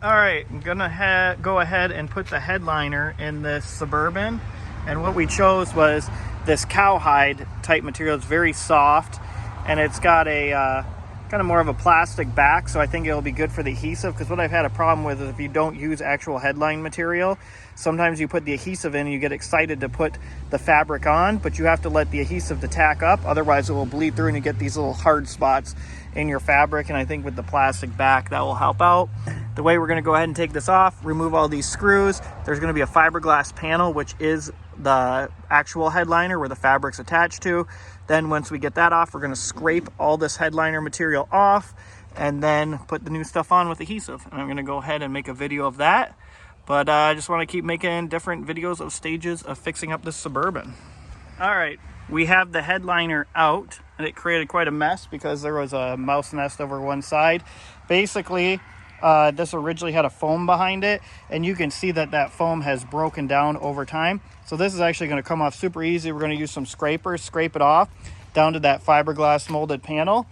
All right, I'm gonna go ahead and put the headliner in this Suburban, and what we chose was this cowhide type material. It's very soft, and it's got a kind of more of a plastic back, so I think it'll be good for the adhesive, because what I've had a problem with is if you don't use actual headline material, sometimes you put the adhesive in and you get excited to put the fabric on, but you have to let the adhesive to tack up, otherwise it will bleed through and you get these little hard spots in your fabric. And I think with the plastic back that will help out. The way we're going to go ahead and take this off, remove all these screws. There's going to be a fiberglass panel, which is the actual headliner where the fabric's attached to. Then once we get that off, we're going to scrape all this headliner material off and then put the new stuff on with adhesive. And I'm going to go ahead and make a video of that. But I just want to keep making different videos of stages of fixing up this Suburban. All right, we have the headliner out, and it created quite a mess because there was a mouse nest over one side. Basically, this originally had a foam behind it, and you can see that that foam has broken down over time. So this is actually going to come off super easy. We're going to use some scrapers, scrape it off down to that fiberglass molded panel.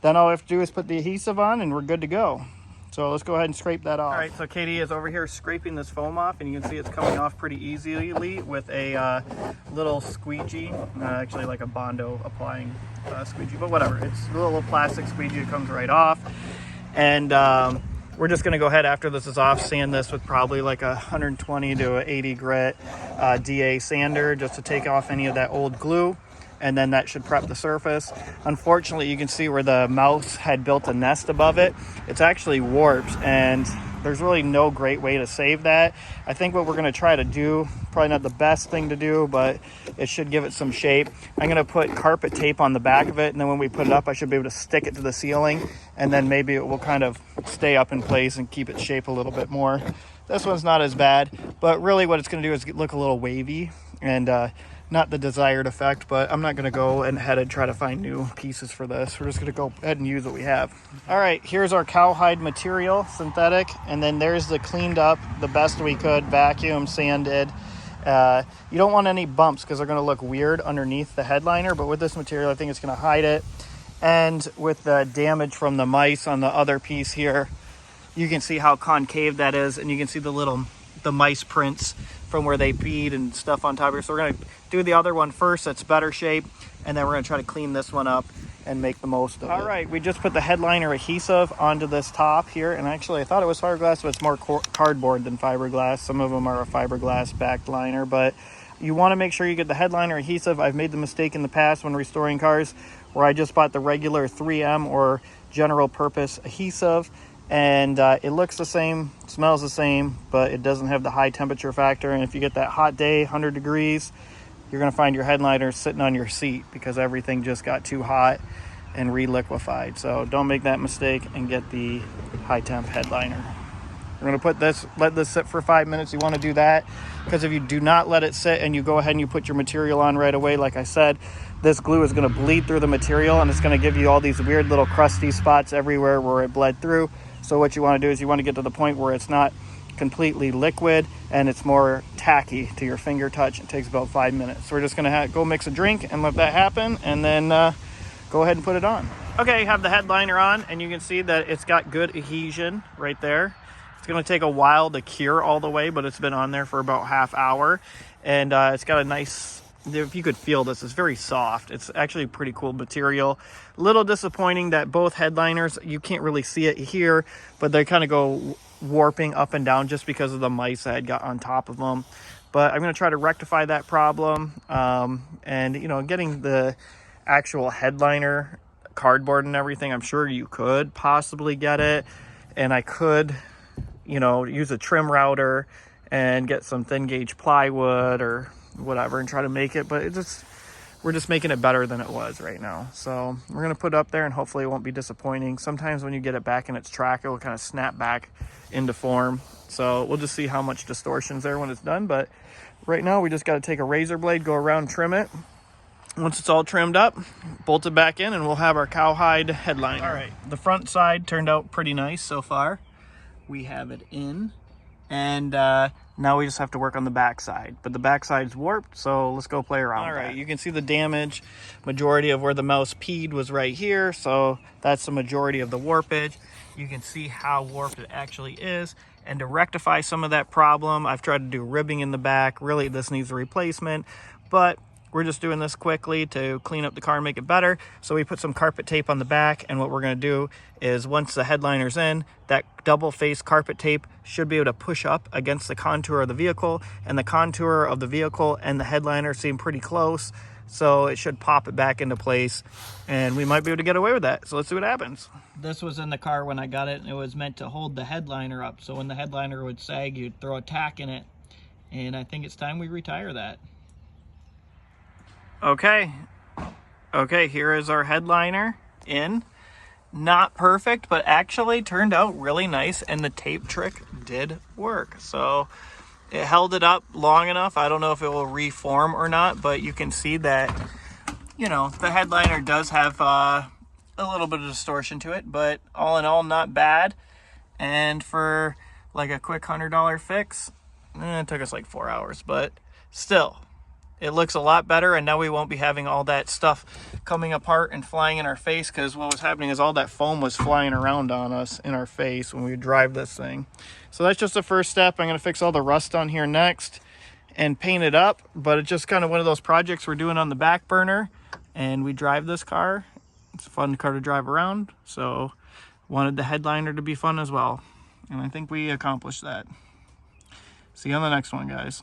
Then all we have to do is put the adhesive on and we're good to go. So let's go ahead and scrape that off. All right, so Katie is over here scraping this foam off, and you can see it's coming off pretty easily with a little squeegee, actually like a Bondo applying squeegee, but whatever. It's a little plastic squeegee. It comes right off. And we're just gonna go ahead after this is off, sand this with probably like a 120 to 80 grit DA sander just to take off any of that old glue. And then that should prep the surface. Unfortunately, you can see where the mouse had built a nest above it. It's actually warped, and there's really no great way to save that. I think what we're gonna try to do, probably not the best thing to do, but it should give it some shape. I'm gonna put carpet tape on the back of it, and then when we put it up, I should be able to stick it to the ceiling, and then maybe it will kind of stay up in place and keep its shape a little bit more. This one's not as bad, but really what it's gonna do is look a little wavy, and not the desired effect, but I'm not going to go ahead and try to find new pieces for this. We're just going to go ahead and use what we have. All right, here's our cowhide material, synthetic, and then there's the cleaned up the best we could, vacuum, sanded. You don't want any bumps because they're going to look weird underneath the headliner, but with this material, I think it's going to hide it. And with the damage from the mice on the other piece here, you can see how concave that is, and you can see the mice prints from where they peed and stuff on top here. So we're going to do the other one first that's better shape, and then we're going to try to clean this one up and make the most of it. All right, we just put the headliner adhesive onto this top here, and actually I thought it was fiberglass, but it's more cardboard than fiberglass. Some of them are a fiberglass backed liner, but you want to make sure you get the headliner adhesive. I've made the mistake in the past when restoring cars where I just bought the regular 3M or general purpose adhesive, and it looks the same, smells the same, but it doesn't have the high temperature factor. And if you get that hot day, 100 degrees, you're going to find your headliner sitting on your seat because everything just got too hot and re-liquefied. So don't make that mistake and get the high temp headliner. We're going to let this sit for 5 minutes. You want to do that because if you do not let it sit and you go ahead and you put your material on right away, like I said, this glue is going to bleed through the material, and it's going to give you all these weird little crusty spots everywhere where it bled through. So what you want to do is you want to get to the point where it's not completely liquid and it's more tacky to your finger touch. It takes about 5 minutes. So we're just going to go mix a drink and let that happen, and then go ahead and put it on. Okay, have the headliner on, and you can see that it's got good adhesion right there. It's going to take a while to cure all the way, but it's been on there for about half hour, and it's got a nice, if you could feel this, it's very soft. It's actually a pretty cool material. A little disappointing that both headliners, you can't really see it here, but they kind of go warping up and down just because of the mice that had got on top of them. But I'm going to try to rectify that problem. And you know, getting the actual headliner cardboard and everything, I'm sure you could possibly get it, and I could, you know, use a trim router and get some thin gauge plywood or whatever and try to make it, but we're just making it better than it was right now. So we're going to put it up there, and hopefully it won't be disappointing. Sometimes when you get it back in its track, it will kind of snap back into form. So we'll just see how much distortion's there when it's done. But right now we just got to take a razor blade, go around, trim it. Once it's all trimmed up, bolt it back in, and we'll have our cowhide headliner. All right, the front side turned out pretty nice so far. We have it in, and now we just have to work on the back side, but the back side's warped, so let's go play around. All right, you can see the damage. Majority of where the mouse peed was right here, so that's the majority of the warpage. you can see how warped it actually is. And to rectify some of that problem, I've tried to do ribbing in the back. Really, this needs a replacement, but we're just doing this quickly to clean up the car and make it better. So we put some carpet tape on the back, and what we're gonna do is once the headliner's in, that double face carpet tape should be able to push up against the contour of the vehicle, and the contour of the vehicle and the headliner seem pretty close. So it should pop it back into place, and we might be able to get away with that. So let's see what happens. This was in the car when I got it, and it was meant to hold the headliner up. So when the headliner would sag, you'd throw a tack in it. And I think it's time we retire that. Okay, here is our headliner in. Not perfect, but actually turned out really nice, and the tape trick did work. So it held it up long enough. I don't know if it will reform or not, but you can see that, you know, the headliner does have a little bit of distortion to it, but all in all, not bad. And for like a quick $100 fix, it took us like 4 hours, but still, it looks a lot better, and now we won't be having all that stuff coming apart and flying in our face, because what was happening is all that foam was flying around on us in our face when we drive this thing. So that's just the first step. I'm going to fix all the rust on here next and paint it up, but it's just kind of one of those projects we're doing on the back burner, and we drive this car. It's a fun car to drive around, so wanted the headliner to be fun as well, and I think we accomplished that. See you on the next one, guys.